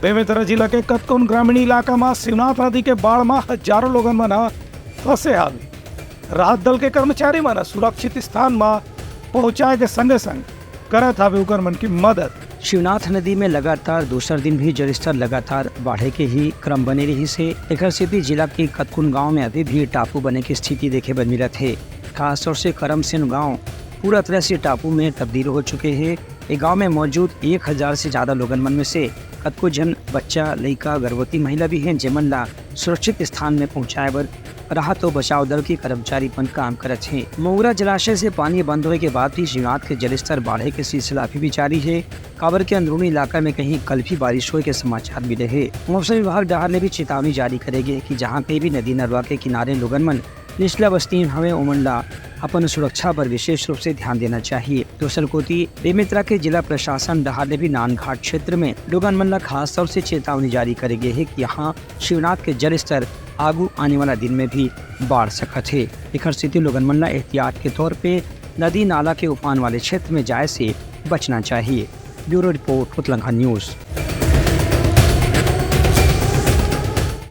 बेमेतरा जिला के कतकुन ग्रामीण इलाका में शिवनाथ नदी के बाढ़ में हजारों लोगन मन फंसे हाल राहत दल के कर्मचारी मन सुरक्षित स्थान में पहुंचाए के संगे संग करत हवे उकर मन की मदद। शिवनाथ नदी में लगातार दूसर दिन भी जलस्तर लगातार बढ़े के ही क्रम बने रही से एक स्थिति जिला के कतकुन गांव में अभी भी टापू बने की स्थिति देखे बन मिलत है। खासतौर से करमसेन गांव पूरा तरह से टापू में तब्दील हो चुके हैं। एक गांव में मौजूद 1000 से ज्यादा लोगन मन में से कतको जन बच्चा लड़का गर्भवती महिला भी हैं जेमन ला सुरक्षित स्थान में पहुंचाए बर राहत और बचाव दल के कर्मचारी पन काम करत हैं। मऊरा जलाशय से पानी बंद होने के बाद भी शिवनाथ के जलस्तर बढ़े के सिलसिला अभी भी जारी है। काबर के अंदरूनी इलाका में कहीं कल भी बारिश होने के समाचार मिले हैं। मौसम विभाग डहार ने भी चेतावनी जारी करेगी कि जहाँ कहीं भी नदी नरवा के किनारे लोगन मन निचला बस्ती हवे ओमन ला अपन सुरक्षा पर विशेष रूप से ध्यान देना चाहिए। दूसर कोती बेमेतरा के जिला प्रशासन डहार ने भी नानघाट क्षेत्र में लोगन मन ला खास तौर से चेतावनी जारी करेगी है कि यहाँ शिवनाथ के जल स्तर आगू आने वाला दिन में भी बढ़ सकत है। एक स्थिति लोगन मन ला एहतियात के तौर पे नदी नाला के उफान वाले क्षेत्र में जाए से बचना चाहिए। ब्यूरो रिपोर्ट उतलंघा न्यूज।